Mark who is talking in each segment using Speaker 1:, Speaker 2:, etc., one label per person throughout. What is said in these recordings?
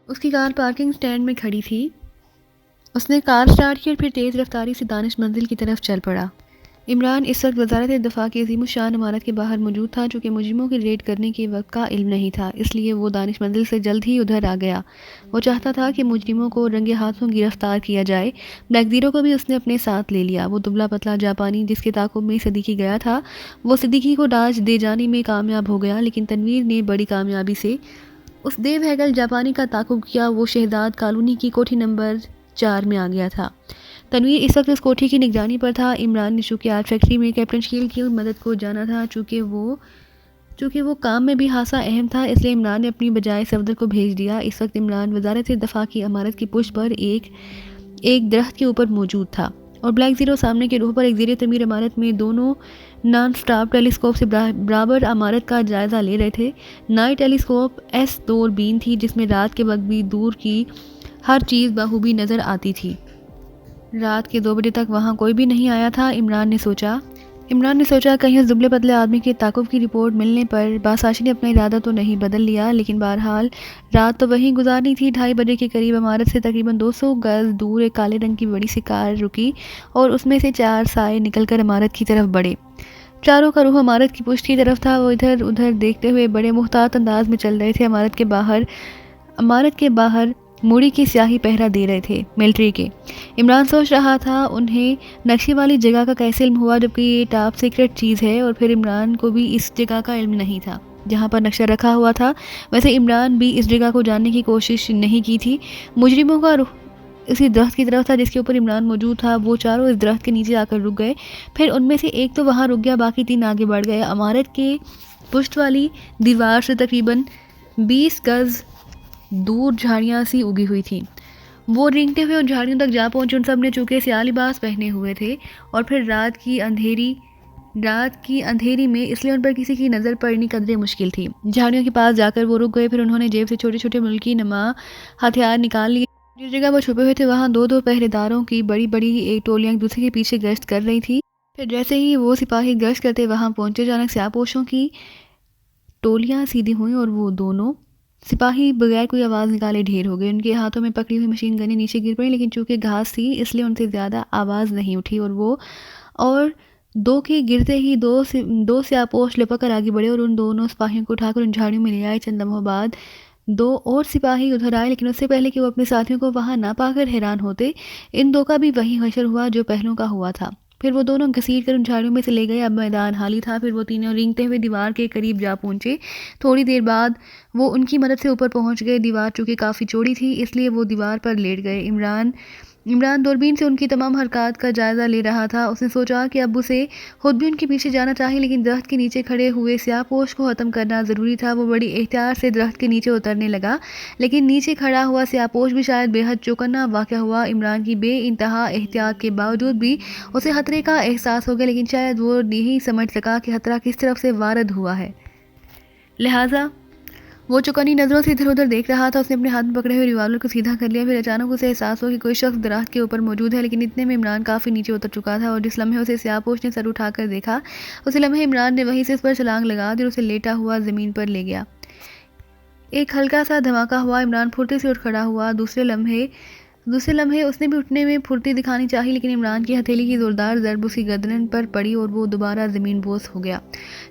Speaker 1: उसकी car parking stand में खड़ी थी। उसने कार स्टार्ट की और फिर तेज़ रफ्तारी से दानिश मंजिल की तरफ चल पड़ा। इमरान इस वक्त वजारत दफ़ा की अज़ीमुश्शान इमारत के बाहर मौजूद था। चूँकि मुजरिमों की रेड करने के वक्त का इल्म नहीं था, इसलिए वो दानिश मंजिल से जल्द ही उधर आ गया। वो चाहता था कि मुजरिमों को रंगे हाथों गिरफ्तार किया जाए। ब्लैक ज़ीरो को भी उसने अपने साथ ले लिया। वो दुबला पतला जापानी जिसके ताक़ुब में सिद्दीकी गया था, वो सिद्दीकी को डाज दे जाने में कामयाब हो गया। लेकिन तनवीर ने बड़ी कामयाबी से उस देवहैकल जापानी का ताक़ुब किया। वो शहजाद कॉलोनी की कोठी नंबर 4 में आ गया था। तनवीर इस वक्त उस कोठी की निगरानी पर था। इमरान ने चूँकि आर्ट फैक्ट्री में कैप्टन शील की मदद को जाना था, चूँकि वो काम में भी खासा अहम था, इसलिए इमरान ने अपनी बजाय सफदर को भेज दिया। इस वक्त इमरान वजारत दफ़ा की इमारत की पुष्ट पर एक दरख्त के ऊपर मौजूद था और ब्लैक ज़ीरो सामने के रूह पर एक ज़ेर तमीर इमारत में दोनों नॉन स्टॉप टेलीस्कोप से बराबर इमारत का जायज़ा ले रहे थे। नाइट टेलीस्कोप S दूरबीन थी जिसमें रात के वक्त भी दूर की हर चीज़ बखूबी नज़र आती थी। रात के 2 बजे तक वहाँ कोई भी नहीं आया था। इमरान ने सोचा कहीं उस दुबले पतले आदमी के ताक़ुब की रिपोर्ट मिलने पर बासाशी ने अपना इरादा तो नहीं बदल लिया, लेकिन बहरहाल रात तो वहीं गुजारनी थी। 2:30 बजे के करीब इमारत से तकरीबन 200 गज दूर एक काले रंग की बड़ी सी कार रुकी और उसमें से 4 साए निकलकर इमारत की तरफ बढ़े। चारों का रुख इमारत की पुष्ट की तरफ था। वो इधर उधर देखते हुए बड़े मुहतात अंदाज में चल रहे थे। इमारत के बाहर मूड़ी की स्याही पहरा दे रहे थे मिलिट्री के। इमरान सोच रहा था उन्हें नक्शे वाली जगह का कैसे इल्म हुआ, जबकि ये टॉप सीक्रेट चीज़ है। और फिर इमरान को भी इस जगह का इल्म नहीं था जहाँ पर नक्शा रखा हुआ था। वैसे इमरान भी इस जगह को जानने की कोशिश नहीं की थी। मुजरिमों का रुख इसी दरख्त की तरफ था जिसके ऊपर इमरान मौजूद था। वो चारों इस दरख्त के नीचे आकर रुक गए। फिर उनमें से एक तो वहाँ रुक गया, बाकी 3 आगे बढ़ गए। इमारत के पुष्ट वाली दीवार से तकरीबन 20 गज दूर झाड़ियाँ सी उगी हुई थी। वो रेंगते हुए उन झाड़ियों तक जा पहुंचे। उन सब ने चूँकि सियाह लिबास पहने हुए थे और फिर रात की अंधेरी में, इसलिए उन पर किसी की नज़र पड़नी कदरे मुश्किल थी। झाड़ियों के पास जाकर वो रुक गए। फिर उन्होंने जेब से छोटे छोटे मुल्की नमा हथियार निकाल लिए। जिस जगह वो छुपे हुए थे वहाँ 2-2 पहरेदारों की बड़ी बड़ी एक टोलियाँ एक दूसरे के पीछे गश्त कर रही थी। फिर जैसे ही वो सिपाही गश्त करते वहाँ पहुँचे, अचानक स्यापोशों की टोलियाँ सीधी हुई और वो दोनों सिपाही बगैर कोई आवाज़ निकाले ढेर हो गए। उनके हाथों में पकड़ी हुई मशीन गनें नीचे गिर पड़ी, लेकिन चूँकि घास थी इसलिए उनसे ज़्यादा आवाज़ नहीं उठी। और दो के गिरते ही दो स्यापोश लपक कर आगे बढ़े और उन दोनों सिपाहियों को उठाकर उन झाड़ियों में ले आए। चंद लम्हों बाद 2 और सिपाही उधर आए, लेकिन उससे पहले कि वो अपने साथियों को वहाँ ना पाकर हैरान होते, इन 2 का भी वही हशर हुआ जो पहलों का हुआ था। फिर वो दोनों घसीट कर उन झाड़ियों में से ले गए। अब मैदान खाली था। फिर वो तीनों रेंगते हुए दीवार के करीब जा पहुँचे। थोड़ी देर बाद वो उनकी मदद से ऊपर पहुँच गए। दीवार चूँकि काफ़ी चौड़ी थी इसलिए वो दीवार पर लेट गए। इमरान दूरबीन से उनकी तमाम हरकत का जायज़ा ले रहा था। उसने सोचा कि अब उसे खुद भी उनके पीछे जाना चाहिए, लेकिन दरख्त के नीचे खड़े हुए स्याहपोश को ख़त्म करना ज़रूरी था। वो बड़ी एहतियात से दरख्त के नीचे उतरने लगा, लेकिन नीचे खड़ा हुआ स्याहपोश भी शायद बेहद चौकन्ना वाक़या हुआ। इमरान की बेइंतहा एहतियात के बावजूद भी उसे खतरे का एहसास हो गया, लेकिन शायद वो नहीं समझ सका कि खतरा किस तरफ से वारद हुआ है। लिहाजा वो चौकन्नी नज़रों से इधर उधर देख रहा था। उसने अपने हाथ में पकड़े हुए रिवॉल्वर को सीधा कर लिया। फिर अचानक उसे एहसास हो कि कोई शख्स दरख्त के ऊपर मौजूद है, लेकिन इतने में इमरान काफ़ी नीचे उतर चुका था और जिस लम्हे उसे स्याहपोश ने सर उठाकर देखा, उसी लम्हे इमरान ने वहीं से उस पर छलांग लगा दी और उसे लेटा हुआ ज़मीन पर ले गया। एक हल्का सा धमाका हुआ। इमरान फुर्ती से उठ खड़ा हुआ। दूसरे लम्हे उसने भी उठने में फुर्ती दिखानी चाहिए, लेकिन इमरान की हथेली की ज़ोरदार ज़रब उसकी गर्दन पर पड़ी और वो दोबारा ज़मीन बोस हो गया।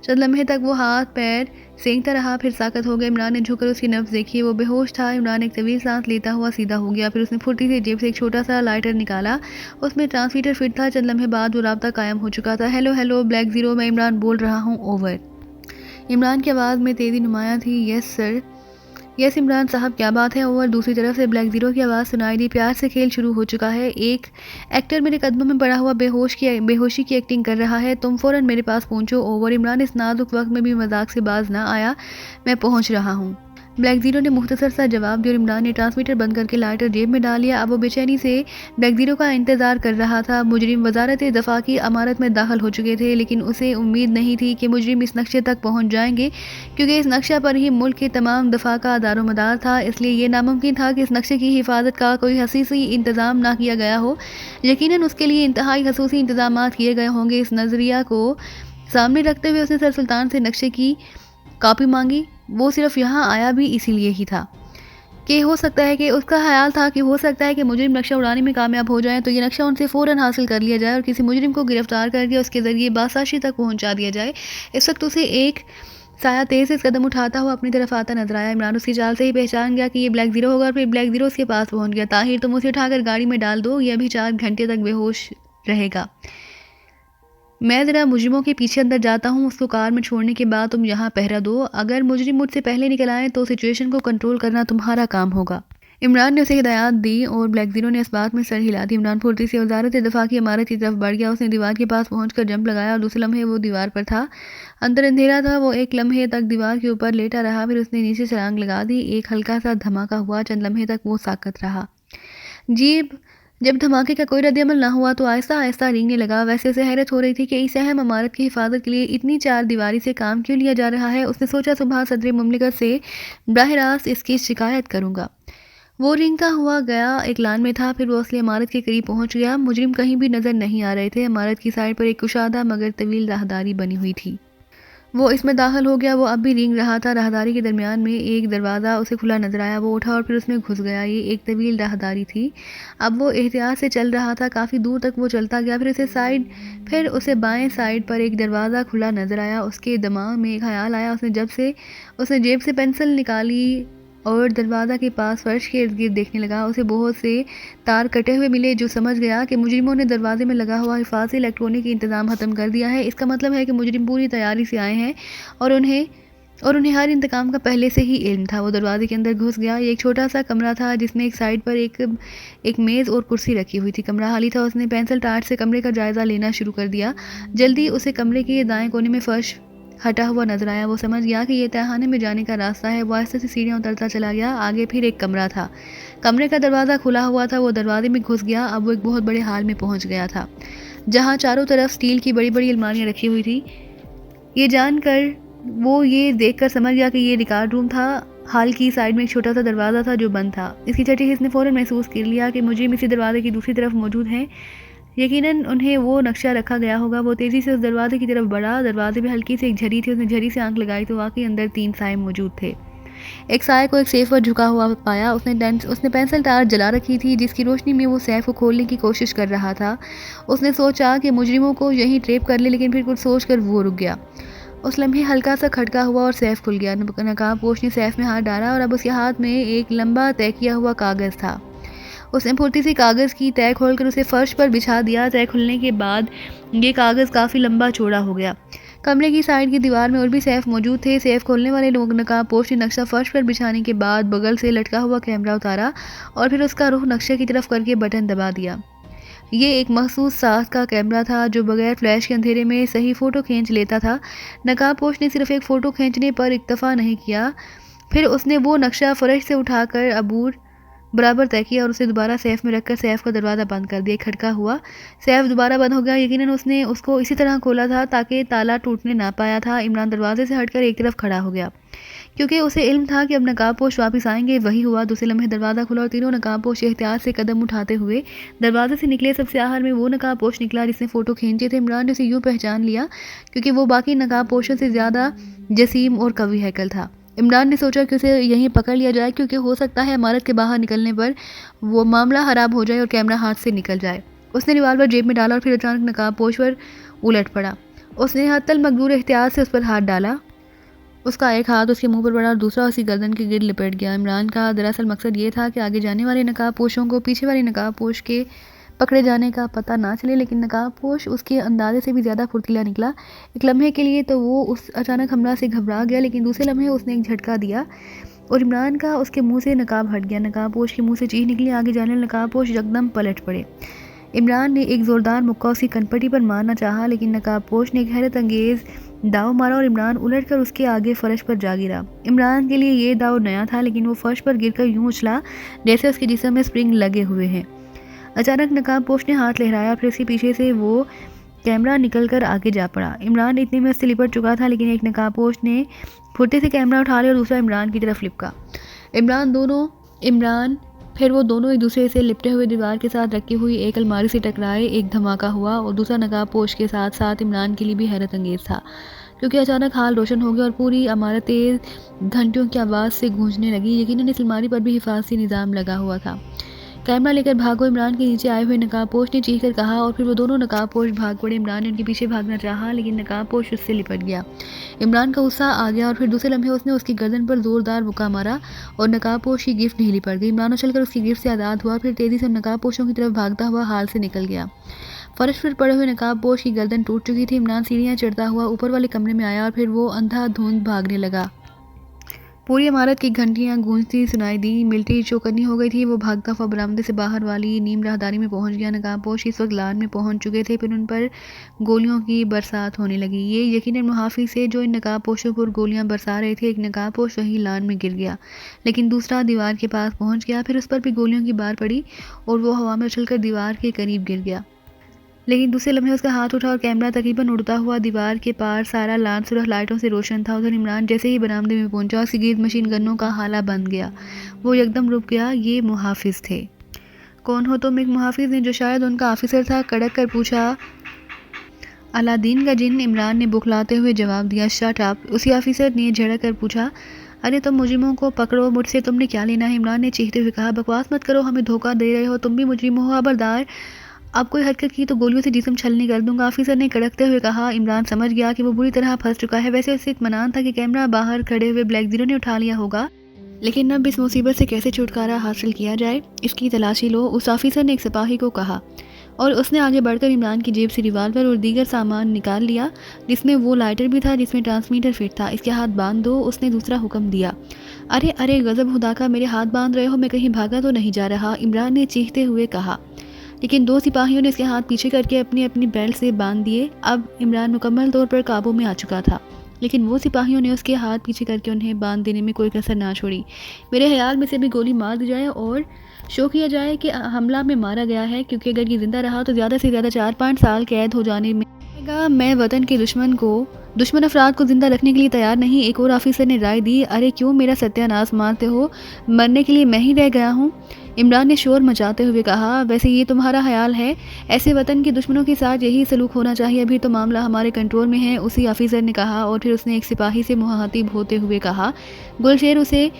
Speaker 1: चंद लम्हे तक वो हाथ पैर सेंकता रहा, फिर साकत हो गया। इमरान ने झुककर उसकी नब्ज़ देखी। वो बेहोश था। इमरान एक तवील सांस लेता हुआ सीधा हो गया। फिर उसने फुर्ती से जेब से एक छोटा सा लाइटर निकाला। उसमें ट्रांसमीटर फिट था। चंद लम्हे बाद वो राब्ता कायम हो चुका था। हेलो हेलो ब्लैक ज़ीरो, मैं इमरान बोल रहा हूँ, ओवर। इमरान की आवाज़ में तेज़ी नुमाया थी। Yes sir. यस इमरान साहब, क्या बात है, ओवर। दूसरी तरफ से ब्लैक ज़ीरो की आवाज़ सुनाई दी। प्यार से खेल शुरू हो चुका है। एक एक्टर मेरे कदमों में पड़ा हुआ बेहोशी की एक्टिंग कर रहा है। तुम फ़ौरन मेरे पास पहुंचो, ओवर। इमरान इस नाजुक वक्त में भी मजाक से बाज ना आया। मैं पहुंच रहा हूँ, ब्लैक ज़ीरो ने मुख्तसर सा जवाब दिया और इमरान ने ट्रांसमीटर बंद करके लाइटर जेब में डाल लिया। अब वो बेचैनी से ब्लैक ज़ीरो का इंतज़ार कर रहा था। मुजरिम वजारत दफ़ा की इमारत में दाखिल हो चुके थे, लेकिन उसे उम्मीद नहीं थी कि मुजरिम इस नक्शे तक पहुंच जाएंगे, क्योंकि इस नक्शा पर ही मुल्क के तमाम दफ़ा का दारोमदार था। इसलिए ये नामुमकिन था कि इस नक्शे की हिफाजत का कोई खसूसी इंतज़ाम ना किया गया हो। यकीनन उसके लिए इंतहाई खसूसी इंतज़ाम किए गए होंगे। इस नज़रिया को सामने रखते हुए उसने सर सुल्तान से नक्शे की कॉपी मांगी। वो सिर्फ यहाँ आया भी इसीलिए ही था। कि हो सकता है कि उसका ख़्याल था कि हो सकता है कि मुजरिम नक्शा उड़ाने में कामयाब हो जाएँ, तो ये नक्शा उनसे फ़ौरन हासिल कर लिया जाए और किसी मुजरिम को गिरफ़्तार करके उसके ज़रिए बासाशी तक पहुँचा दिया जाए। इस वक़्त उसे एक साया तेज़ से कदम उठाता हुआ अपनी तरफ आता नज़र आया। इमरान उसकी चाल से ही पहचान गया कि ये ब्लैक ज़ीरो होगा और फिर ब्लैक ज़ीरो उसके पास पहुँच गया। ताहिर, तुम उसे उठाकर गाड़ी में डाल दो, ये अभी 4 घंटे तक बेहोश रहेगा। मैं ज़रा मुजरिमों के पीछे अंदर जाता हूँ, उसको कार में छोड़ने के बाद तुम यहाँ पहरा दो। अगर मुजरिम मुझसे पहले निकल आए तो सिचुएशन को कंट्रोल करना तुम्हारा काम होगा। इमरान ने उसे हिदायत दी और ब्लैक ज़ीरो ने इस बात में सर हिला दी। इमरान फुर्ती से वजारत दफ़ा की इमारत की तरफ बढ़ गया। उसने दीवार के पास पहुंचकर जंप लगाया और दूसरे लम्हे वो दीवार पर था। अंदर अंधेरा था। वो एक लम्हे तक दीवार के ऊपर लेटा रहा, फिर उसने नीचे छलांग लगा दी। एक हल्का सा धमाका हुआ। चंद लम्हे तक वो साकत रहा। जीप जब धमाके का कोई रद्द-ए-अमल ना हुआ तो आहिस्ता आहिस्ता रेंगने लगा। वैसे उसे हैरत हो रही थी कि इस अहम इमारत की हिफाजत के लिए इतनी चार दीवारी से काम क्यों लिया जा रहा है। उसने सोचा सुबह सदर मुमलिकत से बराह रास्त इसकी शिकायत करूँगा। वो रेंगता हुआ गया, एक लान में था। फिर वो असली इमारत के करीब पहुंच गया। मुजरिम कहीं भी नज़र नहीं आ रहे थे। इमारत की साइड पर एक कुशादा मगर तवील राहदारी बनी हुई थी। वो इसमें दाखिल हो गया। वो अब भी रेंग रहा था। राहदारी के दरमियान में एक दरवाज़ा उसे खुला नजर आया। वो उठा और फिर उसमें घुस गया। ये एक तवील राहदारी थी। अब वो एहतियात से चल रहा था। काफ़ी दूर तक वो चलता गया। फिर उसे बाएं साइड पर एक दरवाज़ा खुला नजर आया। उसके दिमाग में एक ख्याल आया। उसने जेब से पेंसिल निकाली और दरवाज़ा के पास फर्श के इर्द गिर्द देखने लगा। उसे बहुत से तार कटे हुए मिले, जो समझ गया कि मुजरिमों ने दरवाजे में लगा हुआ हिफाज़ती इलेक्ट्रॉनिक इंतज़ाम ख़त्म कर दिया है। इसका मतलब है कि मुजरिम पूरी तैयारी से आए हैं और उन्हें हर इंतकाम का पहले से ही इल्म था। वो दरवाजे के अंदर घुस गया। ये एक छोटा सा कमरा था जिसमें एक साइड पर एक मेज़ और कुर्सी रखी हुई थी। कमरा खाली था। उसने पेंसिल टार्च से कमरे का जायज़ा लेना शुरू कर दिया। जल्दी उसे कमरे के दाएं कोने में फर्श हटा हुआ नजर आया। वो समझ गया कि ये तहखाने में जाने का रास्ता है। वो आहिस्ते से सीढ़ियाँ उतरता चला गया। आगे फिर एक कमरा था। कमरे का दरवाज़ा खुला हुआ था। वो दरवाजे में घुस गया। अब वो एक बहुत बड़े हाल में पहुंच गया था, जहाँ चारों तरफ स्टील की बड़ी बड़ी अलमारियाँ रखी हुई थी। ये देखकर समझ गया कि ये रिकॉर्ड रूम था। हाल की साइड में एक छोटा सा दरवाज़ा था जो बंद था। इसकी छठी हिस्स ने फ़ौरन महसूस कर लिया कि मुजरिम इसी दरवाजे की दूसरी तरफ मौजूद हैं। यकीनन उन्हें वो नक्शा रखा गया होगा। वो तेज़ी से उस दरवाजे की तरफ बढ़ा। दरवाजे में हल्की सी एक झरी थी। उसने झरी से आंख लगाई तो वाकई अंदर 3 साए मौजूद थे। एक साए को एक सेफ पर झुका हुआ पाया। उसने पेंसिल टार्च जला रखी थी, जिसकी रोशनी में वो सेफ को खोलने की कोशिश कर रहा था। उसने सोचा कि मुजरिमों को यहीं ट्रेप कर ले, लेकिन फिर कुछ सोच कर वो रुक गया। उस लम्हे हल्का सा खटका हुआ और सेफ खुल गया। नकाबपोश ने सेफ में हाथ डाला और अब उसके हाथ में एक लंबा तय किया हुआ कागज़ था। उसने फुर्ती से कागज़ की तय खोलकर उसे फर्श पर बिछा दिया। तय खुलने के बाद ये कागज़ काफ़ी लंबा चौड़ा हो गया। कमरे की साइड की दीवार में और भी सेफ मौजूद थे। सेफ खोलने वाले लोग नकाबपोश ने नक्शा फर्श पर बिछाने के बाद बगल से लटका हुआ कैमरा उतारा और फिर उसका रुख नक्शे की तरफ करके बटन दबा दिया। ये एक मखसूस साज का कैमरा था जो बगैर फ्लैश के अंधेरे में सही फ़ोटो खींच लेता था। नकाबपोश ने सिर्फ एक फ़ोटो खींचने पर इक्तफ़ा नहीं किया। फिर उसने वो नक्शा फर्श से उठाकर अबूर बराबर तय किया और उसे दोबारा सेफ में रखकर सेफ का दरवाज़ा बंद कर दिया। खटका हुआ। सेफ दोबारा बंद हो गया। यकीनन उसने उसको इसी तरह खोला था ताकि ताला टूटने ना पाया था। इमरान दरवाजे से हटकर एक तरफ खड़ा हो गया, क्योंकि उसे इल्म था कि अब नकाबपोश वापस आएंगे। वही हुआ। दूसरे लम्हे दरवाज़ा खुला और तीनों नकाबपोश एहतियात से कदम उठाते हुए दरवाजे से निकले। सबसे आखिर में वो नकाबपोश निकला जिसने फ़ोटो खींचे थे। इमरान ने उसे यूँ पहचान लिया क्योंकि वो बाकी नकाबपोशों से ज़्यादा जसीम और कवी हैकल था। इमरान ने सोचा कि उसे यहीं पकड़ लिया जाए, क्योंकि हो सकता है इमारत के बाहर निकलने पर वो मामला ख़राब हो जाए और कैमरा हाथ से निकल जाए। उसने रिवाल्वर जेब में डाला और फिर अचानक नकाबपोश पर उलट पड़ा। उसने हत्तल मकदूर एहतियात से उस पर हाथ डाला। उसका एक हाथ उसके मुंह पर पड़ा और दूसरा उसकी गर्दन के गिर्द लिपट गया। इमरान का दरअसल मकसद ये था कि आगे जाने वाले नकाबपोशों को पीछे वाले नकाबपोश के पकड़े जाने का पता ना चले, लेकिन नकाबपोश उसके अंदाजे से भी ज़्यादा फुर्तीला निकला। एक लम्हे के लिए तो वो उस अचानक हमला से घबरा गया, लेकिन दूसरे लम्हे उसने एक झटका दिया और इमरान का उसके मुंह से नकाब हट गया। नकाबपोश के मुंह से चीख निकली। आगे जाने नकाबपोश यकदम पलट पड़े। इमरान ने एक ज़ोरदार मुक्का उसकी कनपटी पर मारना चाहा, लेकिन नकाबपोश ने एक हैरत अंगेज़ दाव मारा और इमरान उलटकर उसके आगे फर्श पर जा गिरा। इमरान के लिए ये दाव नया था, लेकिन वो फर्श पर गिरकर यूं उछला जैसे उसके जिस्म में स्प्रिंग लगे हुए हैं। अचानक नकाबपोश ने हाथ लहराया, फिर उसके पीछे से वो कैमरा निकलकर आगे जा पड़ा। इमरान इतने में उससे लिपट चुका था, लेकिन एक नकाबपोश ने फुर्ती से कैमरा उठा लिया और दूसरा इमरान की तरफ लिपका। फिर वो दोनों एक दूसरे से लिपटे हुए दीवार के साथ रखी हुई एक अलमारी से टकराए। एक धमाका हुआ और दूसरा नकाबपोश के साथ साथ इमरान के लिए भी हैरत अंगेज़ था, क्योंकि अचानक हाल रोशन हो गया और पूरी इमारत तेज़ घंटियों की आवाज़ से गूंजने लगी। यकीनन इस अलमारी पर भी हिफाजती निज़ाम लगा हुआ था। कैमरा लेकर भागो, इमरान के नीचे आए हुए नकाबपोश ने चीख कर कहा और फिर वो दोनों नकाबपोश भाग पड़े। इमरान ने उनके पीछे भागना चाहा, लेकिन नकाबपोश उससे लिपट गया। इमरान का गुस्सा आ गया और फिर दूसरे लम्हे उसने उसकी गर्दन पर ज़ोरदार मुक्का मारा और नकाबपोश की गिफ्ट ढीली पड़ गई। इमरान उछलकर उसकी गिफ्ट से आज़ाद हुआ, फिर तेज़ी से उन नकाबपोशों की तरफ भागता हुआ हाल से निकल गया। फर्श पर पड़े हुए नकाबपोश की गर्दन टूट चुकी थी। इमरान सीढ़ियाँ चढ़ता हुआ ऊपर वाले कमरे में आया और फिर वो अंधाधुंध भागने लगा। पूरी इमारत की घंटियां गूंजती सुनाई दी। मिलिट्री चौकन्नी हो गई थी। वो भागता हुआ बरामदे से बाहर वाली नीम राहदारी में पहुंच गया। नकाबपोश इस वक्त लान में पहुंच चुके थे। फिर उन पर गोलियों की बरसात होने लगी। ये यकीनन मुहाफिज से जो इन नकाबपोशों पर गोलियां बरसा रहे थे। एक नकाबपोश वहीं लान में गिर गया, लेकिन दूसरा दीवार के पास पहुँच गया। फिर उस पर भी गोलियों की बार पड़ी और वो हवा में उछलकर दीवार के करीब गिर गया। लेकिन दूसरे लम्हे उसका हाथ उठा और कैमरा तकरीबन उड़ता हुआ दीवार के पार सारा लान सुरह लाइटों से रोशन था। उधर इमरान जैसे ही बरामदे में पहुंचा, उसके गिर्द मशीन गन्नों का हाला बंद गया। वो एकदम रुक गया। ये मुहाफिज थे। कौन हो तुम? एक मुहाफिज ने, जो शायद उनका ऑफिसर था, कड़क कर पूछा। अलादीन का जिन, इमरान ने बुखलाते हुए जवाब दिया। शट अप, उसी ऑफिसर ने झड़क कर पूछा। अरे तुम मुजरिमों को पकड़ो, मुझसे तुमने क्या लेना है? इमरान ने चीखते हुए कहा। बकवास मत करो, हमें धोखा दे रहे हो, तुम भी मुजरिम हो। खबरदार, अब कोई हरकत की तो गोलियों से जिस्म छलनी कर दूंगा, ऑफिसर ने कड़कते हुए कहा। इमरान समझ गया कि वो बुरी तरह फंस चुका है। वैसे उसे इत्मीनान था कि कैमरा बाहर खड़े हुए ब्लैक जीरो ने उठा लिया होगा, लेकिन अब इस मुसीबत से कैसे छुटकारा हासिल किया जाए, इसकी तलाशी लो, उस ऑफिसर ने एक सिपाही को कहा। और उसने आगे बढ़कर इमरान की जेब से रिवाल्वर और दीगर सामान निकाल लिया, जिसमें वो लाइटर भी था, जिसमें ट्रांसमीटर फिट था। इसके हाथ बांध दो, उसने दूसरा हुक्म दिया। अरे अरे, गजब खुदा का, मेरे हाथ बांध रहे हो? मैं कहीं भागा तो नहीं जा रहा, इमरान ने चीखते हुए कहा। लेकिन दो सिपाहियों ने इसके हाथ पीछे करके अपनी अपनी बेल्ट से बांध दिए। अब इमरान मुकम्मल तौर पर काबू में आ चुका था, लेकिन वो सिपाहियों ने उसके हाथ पीछे करके उन्हें बांध देने में कोई कसर ना छोड़ी। मेरे ख्याल में से भी गोली मार दी जाए और शो किया जाए कि हमला में मारा गया है, क्योंकि अगर ये जिंदा रहा तो ज़्यादा से ज़्यादा 4-5 साल कैद हो जाने में। मैं वतन के दुश्मन अफराद को जिंदा रखने के लिए तैयार नहीं, एक और ऑफिसर ने राय दी। अरे क्यों मेरा सत्यानाश मारते हो? मरने के लिए मैं ही रह गया हूँ, इमरान ने शोर मचाते हुए कहा। वैसे ये तुम्हारा ख्याल है? ऐसे वतन के दुश्मनों के साथ यही सलूक होना चाहिए। अभी तो मामला हमारे कंट्रोल में है, उसी ऑफिसर ने कहा। और फिर उसने एक सिपाही से मुखातिब होते हुए कहा। गुलशेर, उसे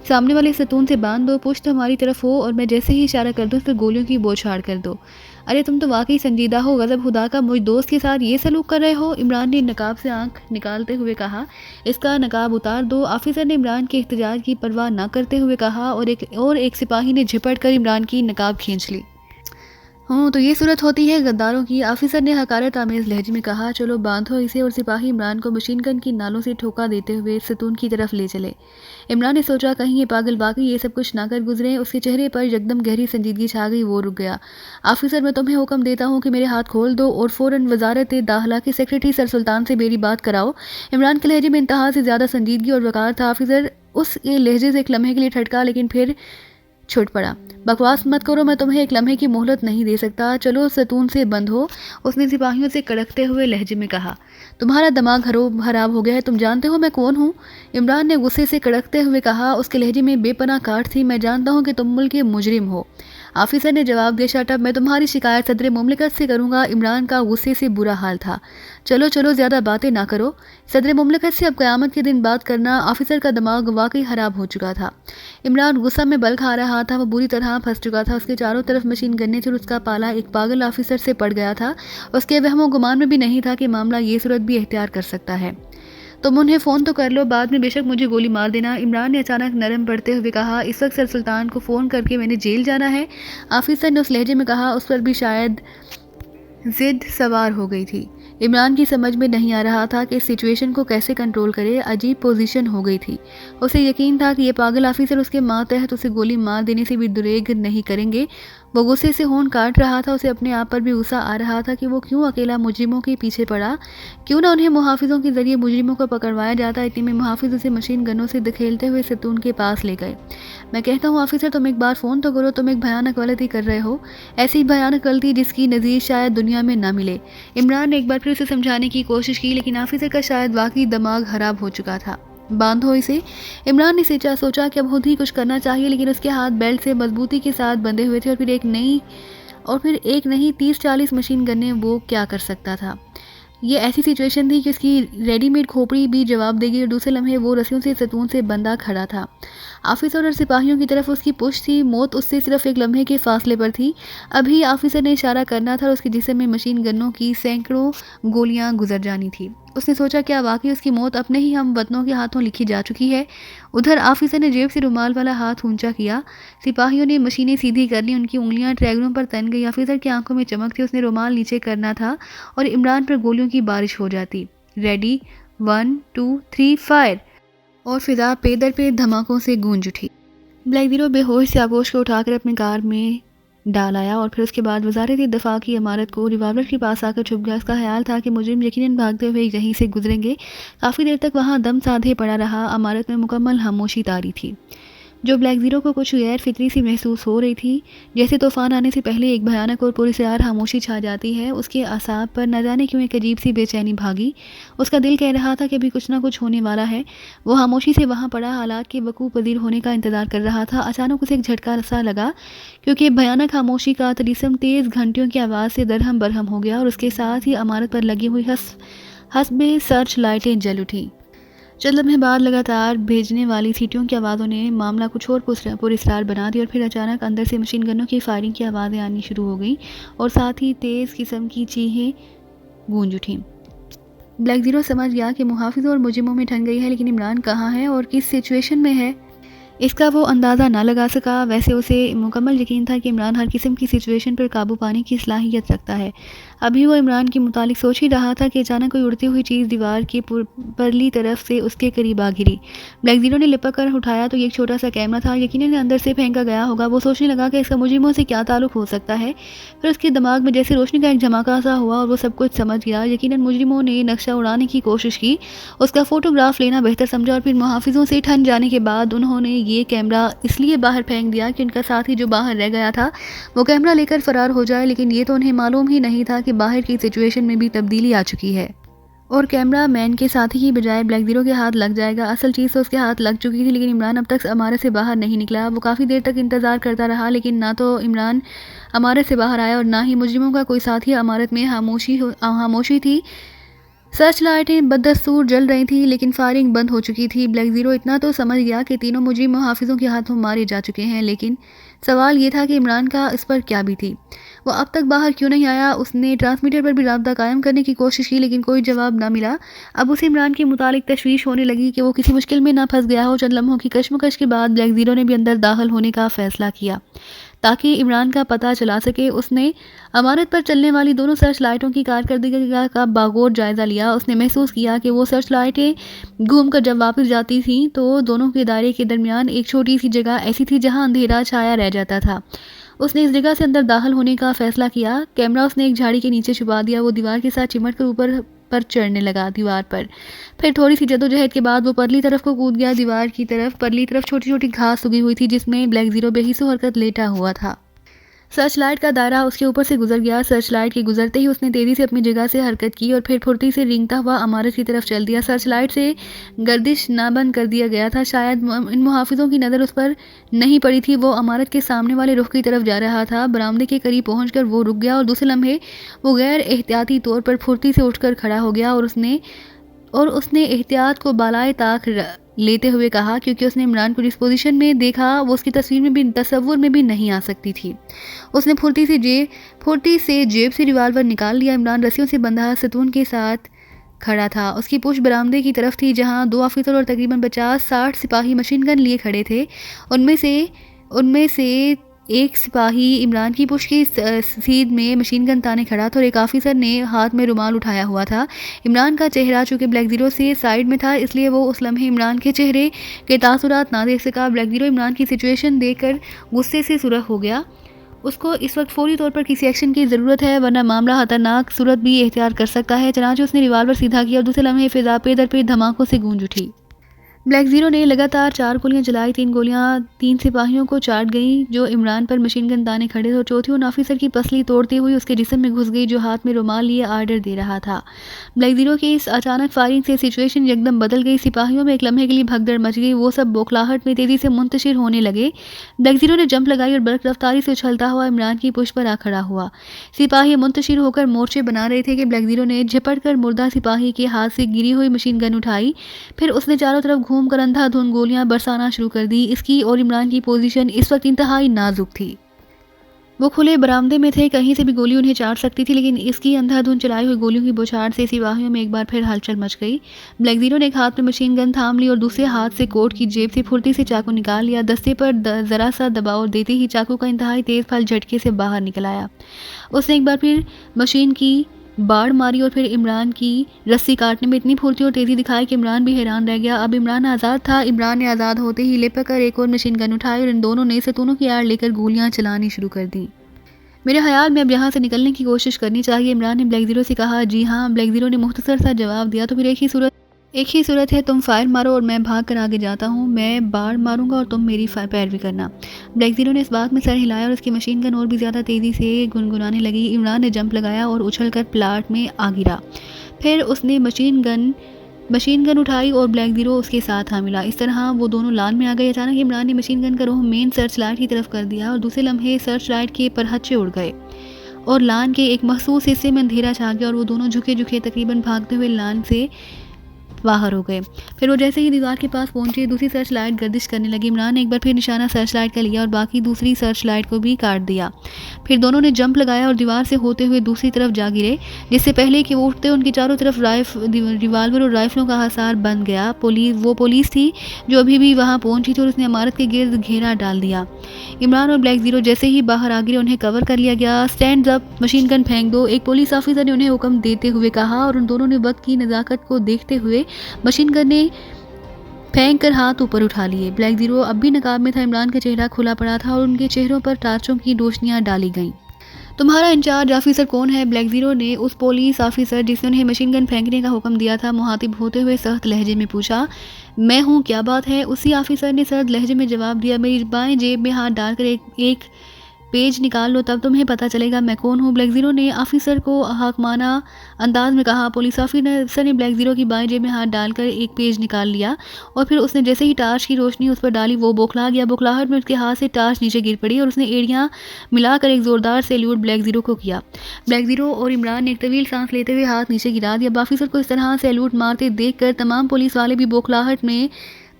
Speaker 1: सामने वाले सतून से बांध दो, पुश्त हमारी तरफ हो और मैं जैसे ही इशारा कर दूँ उस पर गोलियों की बौछार कर दो। अरे तुम तो वाकई संजीदा हो, गजब खुदा का, मुझ दोस्त के साथ ये सलूक कर रहे हो, इमरान ने नकाब से आंख निकालते हुए कहा। इसका नकाब उतार दो, ऑफिसर ने इमरान के एहतजाज की परवाह न करते हुए कहा। और एक सिपाही ने झपट कर इमरान की नकाब खींच ली। तो ये सूरत होती है गद्दारों की, ऑफिसर ने हकारत आमेज लहजे में कहा। चलो बांधो इसे। और सिपाही इमरान को मशीन गन की नालों से ठोका देते हुए सतून की तरफ ले चले। इमरान ने सोचा कहीं ये पागल वाकई ये सब कुछ ना कर गुजरे। उसके चेहरे पर यकदम गहरी संजीदगी छा गई। वो रुक गया। ऑफिसर, मैं तुम्हें हुक्म देता हूँ कि मेरे हाथ खोल दो और फ़ौरन वजारत दाखिला के सेक्रेटरी सर सुल्तान से मेरी बात कराओ। इमरान के लहजे में इंतहा से ज़्यादा संजीदगी और वक़ार था। ऑफिसर उस लहजे से एक लम्हे के लिए ठटका, लेकिन फिर छूट पड़ा। बकवास मत करो, मैं तुम्हें एक लम्हे की मोहलत नहीं दे सकता, चलो सतून से बंद हो, उसने सिपाहियों से कड़कते हुए लहजे में कहा। तुम्हारा दिमाग खराब हो गया है, तुम जानते हो मैं कौन हूँ? इमरान ने गुस्से से कड़कते हुए कहा। उसके लहजे में बेपनाह काट थी। मैं जानता हूँ कि तुम मुल्क के मुजरिम हो, ऑफिसर ने जवाब दिया। शट अप, मैं तुम्हारी शिकायत सदर मुमलिकत से करूँगा। इमरान का गुस्से से बुरा हाल था। चलो चलो, ज़्यादा बातें ना करो, सदर मुमलिकत से अब क़यामत के दिन बात करना। ऑफिसर का दिमाग वाकई ख़राब हो चुका था। इमरान गुस्सा में बल खा रहा था। वो बुरी तरह फंस चुका था। उसके चारों तरफ मशीन गन्ने थे और उसका पाला एक पागल ऑफिसर से पड़ गया था। उसके वहमो गुमान में भी नहीं था कि मामला ये सूरत भी इख्तियार कर सकता है। तुम उन्हें फ़ोन तो कर लो, बाद में बेशक मुझे गोली मार देना, इमरान ने अचानक नरम पड़ते हुए कहा। इस वक्त सर सुल्तान को फ़ोन करके मैंने जेल जाना है, ऑफिसर ने उस लहजे में कहा। उस पर भी शायद जिद सवार हो गई थी। इमरान की समझ में नहीं आ रहा था कि इस सिचुएशन को कैसे कंट्रोल करे। अजीब पोजीशन हो गई थी। उसे यकीन था कि ये पागल ऑफिसर उसके मातहत उसे गोली मार देने से भी दुरेग नहीं करेंगे। वो गुस्से से होंठ काट रहा था। उसे अपने आप पर भी गुस्सा आ रहा था कि वो क्यों अकेला मुजरिमों के पीछे पड़ा। क्यों ना उन्हें मुहाफिजों के जरिए मुजरिमों को पकड़वाया जाता। इतने में मुहाफिज उसे मशीन गनों से धकेलते हुए सतून के पास ले गए। मैं कहता हूँ ऑफिसर, तुम एक बार फ़ोन तो करो, तुम एक भयानक गलती कर रहे हो, ऐसी भयानक गलती जिसकी नज़ीर शायद दुनिया में ना मिले। इमरान ने एक बार फिर उसे समझाने की कोशिश की, लेकिन ऑफिसर का शायद वाकई दिमाग खराब हो चुका था। बांधो इसे, इमरान ने सोचा कि अब खुद ही कुछ करना चाहिए, लेकिन उसके हाथ बेल्ट से मजबूती के साथ बंधे हुए थे। और फिर एक नहीं 30-40 मशीन गन्ने, वो क्या कर सकता था? ये ऐसी सिचुएशन थी कि उसकी रेडीमेड खोपड़ी भी जवाब देगी और दूसरे लम्हे वो रस्सियों से सतून से बंधा खड़ा था। ऑफिसर और सिपाहियों की तरफ उसकी पुश थी। मौत उससे सिर्फ एक लम्हे के फासले पर थी। अभी ऑफिसर ने इशारा करना था और उसके जिस्म में मशीन गनों की सैकड़ों गोलियां गुजर जानी थी। उसने सोचा, क्या वाकई उसकी मौत अपने ही हम वतनों के हाथों लिखी जा चुकी है। उधर ऑफिसर ने जेब से रुमाल वाला हाथ ऊंचा किया। सिपाहियों ने मशीनें सीधी कर ली। उनकी उंगलियां ट्रैगरों पर तन गई। ऑफिसर की आंखों में चमक थी। उसने रुमाल नीचे करना था और इमरान पर गोलियों की बारिश हो जाती। Ready, 1 2 3 fire. और फिजा पे दर पे धमाकों से गूंज उठी। ब्लैक ज़ीरो बेहोश से आगोश को उठाकर अपनी कार में डाल आया और फिर उसके बाद वजारत दफा की इमारत को रिवाल्वर के पास आकर छुप गया। उसका ख्याल था कि मुजरिम यकीनन भागते हुए यहीं से गुजरेंगे। काफ़ी देर तक वहाँ दम साधे पड़ा रहा। इमारत में मुकम्मल खामोशी तारी थी, जो ब्लैक ज़ीरो को कुछ गैर फितरी सी महसूस हो रही थी। जैसे तूफान आने से पहले एक भयानक और पुरअसरार खामोशी छा जाती है। उसके असाब पर न जाने क्यों एक अजीब सी बेचैनी भागी। उसका दिल कह रहा था कि अभी कुछ ना कुछ होने वाला है। वो खामोशी से वहाँ पड़ा हालात के वकूफ़ पजीर होने का इंतज़ार कर रहा था। अचानक उसे एक झटका सा लगा, क्योंकि भयानक खामोशी का तलिस्म तेज़ घंटियों की आवाज़ से दरहम बरहम हो गया और उसके साथ ही इमारत पर लगी हुई हसबे सर्च लाइटें जल उठीं। चंद लम्हे बाद लगातार भेजने वाली सीटियों की आवाज़ों ने मामला कुछ और पुरअसरार बना दिया और फिर अचानक अंदर से मशीन गनों की फायरिंग की आवाज़ें आनी शुरू हो गई और साथ ही तेज़ किस्म की चीखें गूंज उठीं। ब्लैक ज़ीरो समझ गया कि मुहाफिजों और मुजरिमों में ठन गई है, लेकिन इमरान कहाँ है और किस सिचुएशन में है, इसका वो अंदाज़ा ना लगा सका। वैसे उसे मुकम्मल यकीन था कि इमरान हर किस्म की सिचुएशन पर काबू पाने की सलाहियत रखता है। अभी वो इमरान के मुतालिक सोच ही रहा था कि अचानक कोई उड़ती हुई चीज़ दीवार की परली तरफ से उसके करीब आ गिरी। ब्लैक ज़ीरो ने लिपक कर उठाया तो ये एक छोटा सा कैमरा था। यकीनन अंदर से फेंका गया होगा। वो सोचने लगा कि इसका मुजरिमों से क्या ताल्लुक हो सकता है। फिर उसके दिमाग में जैसे रोशनी का एक झमाका सा हुआ और वो सब कुछ समझ गया। यकीनन मुजरिमों ने नक्शा उड़ाने की कोशिश की। उसका फ़ोटोग्राफ लेना बेहतर समझा और फिर मुहाफिजों से ठन जाने के बाद उन्होंने ये कैमरा इसलिए बाहर फेंक दिया कि उनका साथी जो बाहर रह गया था वो कैमरा लेकर फरार हो जाए। लेकिन ये तो उन्हें मालूम ही नहीं था कि बाहर की सिचुएशन में भी तब्दीली आ चुकी है और कैमरा मैन के साथी की बजाय ब्लैक ज़ीरो के हाथ लग जाएगा। असल चीज़ तो उसके हाथ लग चुकी थी, लेकिन इमरान अब तक इमारत से बाहर नहीं निकला। वो काफ़ी देर तक इंतज़ार करता रहा, लेकिन ना तो इमरान इमारत से बाहर आया और ना ही मुजरिमों का कोई साथी। इमारत में खामोशी थी। सर्च लाइटें बदस्तूर जल रही थी, लेकिन फायरिंग बंद हो चुकी थी। ब्लैक ज़ीरो इतना तो समझ गया कि तीनों मुजरिम मुहाफिजों के हाथों मारे जा चुके हैं, लेकिन सवाल ये था कि इमरान का इस पर क्या भी थी। वो अब तक बाहर क्यों नहीं आया। उसने ट्रांसमीटर पर भी राब्ता कायम करने की कोशिश की, लेकिन कोई जवाब ना मिला। अब उसे इमरान के मुतालिक तशवीश होने लगी कि वो किसी मुश्किल में ना फंस गया हो। चंद लम्हों की कशमकश के बाद ब्लैक ज़ीरो ने भी अंदर दाखिल होने का फ़ैसला किया ताकि इमरान का पता चला सके। उसने इमारत पर चलने वाली दोनों सर्च लाइटों की कारकर्दगी का बागौर जायज़ा लिया। उसने महसूस किया कि वो सर्च लाइटें घूमकर जब वापस जाती थीं तो दोनों के दायरे के दरमियान एक छोटी सी जगह ऐसी थी जहां अंधेरा छाया रह जाता था। उसने इस जगह से अंदर दाखिल होने का फैसला किया। कैमरा उसने एक झाड़ी के नीचे छुपा दिया। वो दीवार के साथ चिमट कर ऊपर पर चढ़ने लगा दीवार पर। फिर थोड़ी सी जद्दोजहद के बाद वो परली तरफ को कूद गया। दीवार की तरफ परली तरफ छोटी छोटी घास उगी हुई थी जिसमें ब्लैक ज़ीरो बेहिस्सो हरकत लेटा हुआ था। सर्च लाइट का दायरा उसके ऊपर से गुजर गया। सर्च लाइट के गुजरते ही उसने तेज़ी से अपनी जगह से हरकत की और फिर फुर्ती से रेंगता हुआ इमारत की तरफ चल दिया। सर्च लाइट से गर्दिश ना बंद कर दिया गया था। शायद इन मुहाफिजों की नज़र उस पर नहीं पड़ी थी। वो इमारत के सामने वाले रुख की तरफ जा रहा था। बरामदे के करीब पहुंचकर वो रुक गया और दूसरे लम्हे वो गैर एहतियाती तौर पर फुर्ती से उठकर खड़ा हो गया और उसने एहतियात को बालाए ताक लेते हुए कहा, क्योंकि उसने इमरान को जिस पोजीशन में देखा वो उसकी तस्वीर में भी नहीं आ सकती थी। उसने फुर्ती से जेब से रिवाल्वर निकाल लिया। इमरान रस्सियों से बंधा सतून के साथ खड़ा था। उसकी पुश बरामदे की तरफ थी जहां 2 ऑफिसर और तकरीबन 50-60 सिपाही मशीन गन लिए खड़े थे। उनमें से एक सिपाही इमरान की पुश की सीध में मशीन गन ताने खड़ा था और एक ऑफिसर ने हाथ में रुमाल उठाया हुआ था। इमरान का चेहरा चूँकि ब्लैक ज़ीरो से साइड में था, इसलिए वो उस लम्हे इमरान के चेहरे के तासुरात ना देख सका। ब्लैक ज़ीरो इमरान की सिचुएशन देखकर गुस्से से सुरख हो गया। उसको इस वक्त फौरी तौर पर किसी एक्शन की ज़रूरत है, वरना मामला खतरनाक सूरत भी इख्तियार कर सकता है। चनांचे उसने रिवाल्वर सीधा किया और दूसरे लम्हे फिजा पे दर पे धमाकों से गूंज उठी। ब्लैक ज़ीरो ने लगातार 4 गोलियां चलाई। 3 गोलियां 3 सिपाहियों को चाट गईं जो इमरान पर मशीन गन ताने खड़े थे, और चौथी उन ऑफिसर की पसली तोड़ती हुई उसके जिस्म में घुस गई जो हाथ में रुमाल लिए आर्डर दे रहा था। ब्लैक ज़ीरो की इस अचानक फायरिंग से सिचुएशन एकदम बदल गई। सिपाहियों में एक लम्हे के लिए भगदड़ मच गई। वो सब बौखलाहट में तेज़ी से मुंतशिर होने लगे। ब्लैक ज़ीरो ने जंप लगाई और बर्क रफ्तारी से उछलता हुआ इमरान की पुश पर आ खड़ा हुआ। सिपाही मुंतशिर होकर मोर्चे बना रहे थे कि ब्लैक ज़ीरो ने झपट कर मुर्दा सिपाही के हाथ से गिरी हुई मशीन गन उठाई। फिर उसने चारों तरफ घूमकर अंधाधुंध गोलियां बरसाना शुरू कर दी। इसकी और इमरान की पोजीशन इस वक्त इंतहाई नाजुक थी। वो खुले बरामदे में थे, कहीं से भी गोली उन्हें चाट सकती थी, लेकिन इसकी अंधाधुंध चलाई हुई गोलियों की बौछार से सिपाहियों में एक बार फिर हलचल मच गई। ब्लैक ज़ीरो ने एक हाथ में मशीन गन थाम ली और दूसरे हाथ से कोट की जेब से फुर्ती से चाकू निकाल लिया। दस्ते पर जरा सा दबाव देते ही चाकू का इंतहाई तेज फल झटके से बाहर निकल आया। उसने एक बार फिर मशीन की बाढ़ मारी और फिर इमरान की रस्सी काटने में इतनी फुर्ती और तेज़ी दिखाई कि इमरान भी हैरान रह गया। अब इमरान आज़ाद था। इमरान ने आज़ाद होते ही लिपट कर एक और मशीन गन उठाई और इन दोनों ने सतूनों की आड़ लेकर गोलियां चलानी शुरू कर दी। मेरे ख्याल में अब यहाँ से निकलने की कोशिश करनी चाहिए, इमरान ने ब्लैक ज़ीरो से कहा। जी हाँ, ब्लैक ज़ीरो ने मुख्तसर सा जवाब दिया। तो फिर एक ही सूरत है, तुम फायर मारो और मैं भाग कर आगे जाता हूँ। मैं बाढ़ मारूंगा और तुम मेरी पैरवी करना। ब्लैक ज़ीरो ने इस बात में सर हिलाया और उसकी मशीन गन और भी ज़्यादा तेज़ी से गुनगुनाने लगी। इमरान ने जंप लगाया और उछलकर प्लाट में आ गिरा। फिर उसने मशीन गन उठाई और ब्लैक ज़ीरो उसके साथ आ मिला। इस तरह वो दोनों लान में आ गए। अचानक इमरान ने मशीन गन का रुख मेन सर्च लाइट की तरफ कर दिया और दूसरे लम्हे सर्च लाइट के परहच्चे उड़ गए और लान के एक मखसूस हिस्से में अंधेरा छा गया और वो दोनों झुके झुके तकरीबन भागते हुए लान से बाहर हो गए। फिर वो जैसे ही दीवार के पास पहुंचे, दूसरी सर्च लाइट गर्दिश करने लगी। इमरान ने एक बार फिर निशाना सर्च लाइट का लिया और बाकी दूसरी सर्च लाइट को भी काट दिया। फिर दोनों ने जंप लगाया और दीवार से होते हुए दूसरी तरफ जा गिरे। जिससे पहले कि वो उठते उनकी चारों तरफ रिवाल्वर और राइफलों का हसार बन गया। वो पुलिस थी जो अभी भी वहाँ पहुंची थी और उसने इमारत के गिर्द घेरा डाल दिया। इमरान और ब्लैक ज़ीरो जैसे ही बाहर आ गिरे, उन्हें कवर कर लिया गया। स्टैंड अप, मशीन गन फेंक दो, एक पुलिस ऑफिसर ने उन्हें हुक्म देते हुए कहा और उन दोनों ने वक्त की नज़ाकत को देखते हुए मशीन गन ने फेंक कर हाथ ऊपर उठा लिए। ब्लैक ज़ीरो अब भी नकाब में था। इमरान का चेहरा खुला पड़ा था और उनके चेहरों पर टार्चों की रोशनियां डाली गईं। तुम्हारा इंचार्ज ऑफिसर कौन है? ब्लैक ज़ीरो ने उस पुलिस ऑफिसर जिसने उन्हें मशीन गन फेंकने का हुक्म दिया था मुखातिब होते हुए सख्त लहजे में पूछा। मैं हूँ, क्या बात है? उसी ऑफिसर ने सर्द लहजे में जवाब दिया। मेरी बाएं जेब में हाथ डालकर एक पेज निकाल लो, तब तुम्हें पता चलेगा मैं कौन हूँ। ब्लैक ज़ीरो ने ऑफिसर को हाकमाना अंदाज में कहा। पुलिस ऑफिसर ने ब्लैक ज़ीरो की बाएं जेब में हाथ डालकर एक पेज निकाल लिया और फिर उसने जैसे ही टार्च की रोशनी उस पर डाली, वो बौखला गया। बौखलाहट में उसके हाथ से टार्च नीचे गिर पड़ी और उसने एड़ियाँ मिलाकर एक ज़ोरदार सैल्यूट ब्लैक ज़ीरो को किया। ब्लैक ज़ीरो और इमरान ने एक तवील सांस लेते हुए हाथ नीचे गिरा दिया। ऑफिसर को इस तरह सैल्यूट मारते देखकर तमाम पुलिस वाले भी बौखलाहट में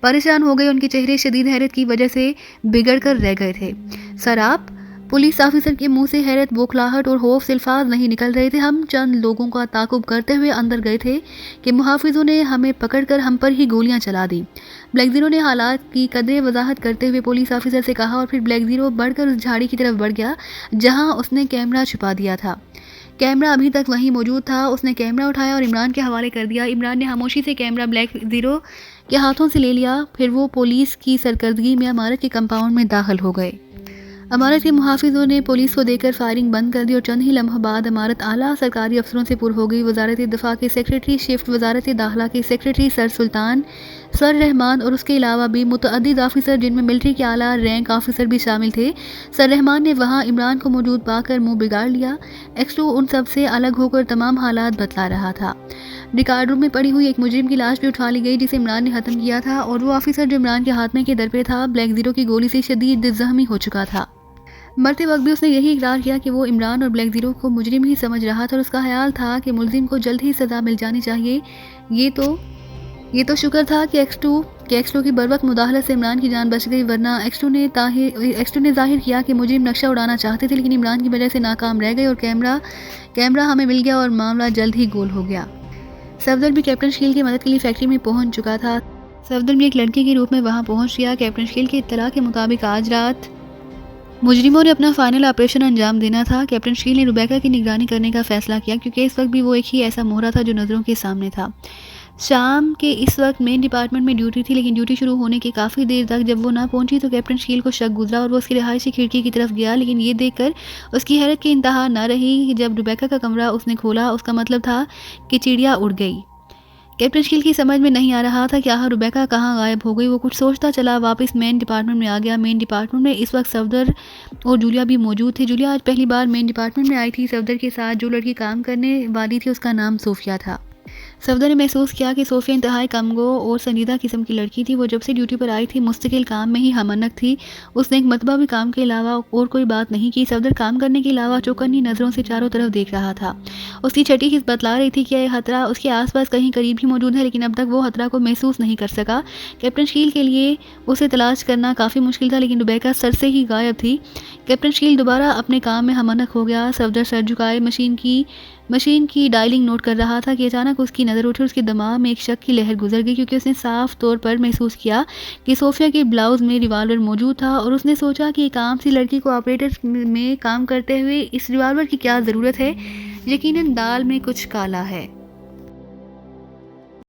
Speaker 1: परेशान हो गए। उनके चेहरे शदीद हैरत की वजह से बिगड़ कर रह गए थे। सर आप? पुलिस ऑफिसर के मुंह से हैरत, बौखलाहट और खौफ से अल्फाज नहीं निकल रहे थे। हम चंद लोगों का ताकुब करते हुए अंदर गए थे कि मुहाफिजों ने हमें पकड़कर हम पर ही गोलियां चला दी। ब्लैक ज़ीरो ने हालात की कदरे वजाहत करते हुए पुलिस ऑफिसर से कहा और फिर ब्लैक ज़ीरो बढ़कर उस झाड़ी की तरफ बढ़ गया जहां उसने कैमरा छुपा दिया था। कैमरा अभी तक वहीं मौजूद था। उसने कैमरा उठाया और इमरान के हवाले कर दिया। इमरान ने खामोशी से कैमरा ब्लैक ज़ीरो के हाथों से ले लिया। फिर वो पुलिस की सरकर्दगी में इमारत के कंपाउंड में दाखिल हो गए। इमारत के मुहाफिजों ने पुलिस को देखकर फायरिंग बंद कर दी और चंद ही लम्हों बाद इमारत आला सरकारी अफसरों से पुर हो गई। वजारत दफा के सेक्रेटरी शिफ्ट, वजारत दाखिला के सेक्रेटरी सर सुल्तान, सर रहमान और उसके अलावा भी मुतअद्दिद ऑफिसर जिनमें मिलिट्री के आला रैंक ऑफिसर भी शामिल थे। सर रहमान ने वहाँ इमरान को मौजूद पाकर मुंह बिगाड़ लिया। एक्सटू उन सब से अलग होकर तमाम हालात बतला रहा था। रिकॉर्ड रूम में पड़ी हुई एक मुजरिम की लाश भी उठा ली गई जिसे इमरान ने खत्म किया था और वो ऑफिसर जो इमरान के हाथ में के दर पे था ब्लैक ज़ीरो की गोली से शदीद जख्मी हो चुका था। मरते वक्त भी उसने यही इकरार किया कि वो इमरान और ब्लैक ज़ीरो को मुजरिम ही समझ रहा था और उसका ख्याल था कि मुलजिम को जल्द ही सज़ा मिल जानी चाहिए। ये तो शुक्र था कि एक्स2 की बरवक्त मुदाखलत से इमरान की जान बच गई, वरना एक्स2 ने जाहिर किया कि मुजरिम नक्शा उड़ाना चाहते थे लेकिन इमरान की वजह से नाकाम रह गए और कैमरा हमें मिल गया और मामला जल्द ही गोल हो गया। सफदर भी कैप्टन शकील की मदद के लिए फैक्ट्री में पहुंच चुका था। सफदर भी एक लड़के के रूप में वहां पहुंच गया। कैप्टन शकील की इत्तला के मुताबिक आज रात मुजरिमों ने अपना फाइनल ऑपरेशन अंजाम देना था। कैप्टन शकील ने रुबैका की निगरानी करने का फैसला किया क्योंकि इस वक्त भी वो एक ही ऐसा मोहरा था जो नज़रों के सामने था। शाम के इस वक्त मेन डिपार्टमेंट में ड्यूटी थी लेकिन ड्यूटी शुरू होने के काफ़ी देर तक जब वो ना पहुंची तो कैप्टन शकील को शक गुजरा और वो उसकी रिहायशी खिड़की की तरफ गया। लेकिन ये देखकर उसकी हैरत की इंतहा न रही कि जब रुबैका का कमरा उसने खोला, उसका मतलब था कि चिड़िया उड़ गई। कैप्टन शकील की समझ में नहीं आ रहा था कि आखिर रुबैका कहाँ गायब हो गई। वो कुछ सोचता चला वापस मेन डिपार्टमेंट में आ गया। मेन डिपार्टमेंट में इस वक्त सफदर और जूलिया भी मौजूद थे। जूलिया आज पहली बार मेन डिपार्टमेंट में आई थी सफदर के साथ। जो लड़की काम करने वाली थी उसका नाम सोफिया था। सफदर ने महसूस किया कि सोफिया इंतहाई कमगो और संजीदा किस्म की लड़की थी। वो जब से ड्यूटी पर आई थी मुस्तकिल काम में ही हमनक थी। उसने एक मरतबा भी काम के अलावा और कोई बात नहीं की। सफदर काम करने के अलावा चौकन्नी नज़रों से चारों तरफ देख रहा था। उसकी छठी हिस्स बतला रही थी कि यह खतरा उसके आसपास कहीं करीब ही मौजूद है, लेकिन अब तक वो खतरा को महसूस नहीं कर सका। कैप्टन शकील के लिए उसे तलाश करना काफ़ी मुश्किल था, लेकिन रुबैका सर से ही गायब थी। कैप्टन शकील दोबारा अपने काम में हमनक हो गया। सफदर सर झुकाए मशीन की डायलिंग नोट कर रहा था कि अचानक उसकी नज़र उठी। उसके दिमाग में एक शक की लहर गुजर गई, क्योंकि उसने साफ तौर पर महसूस किया कि सोफिया के ब्लाउज में रिवॉल्वर मौजूद था। और उसने सोचा कि एक आम सी लड़की को ऑपरेटर में काम करते हुए इस रिवॉल्वर की क्या ज़रूरत है। यकीनन दाल में कुछ काला है।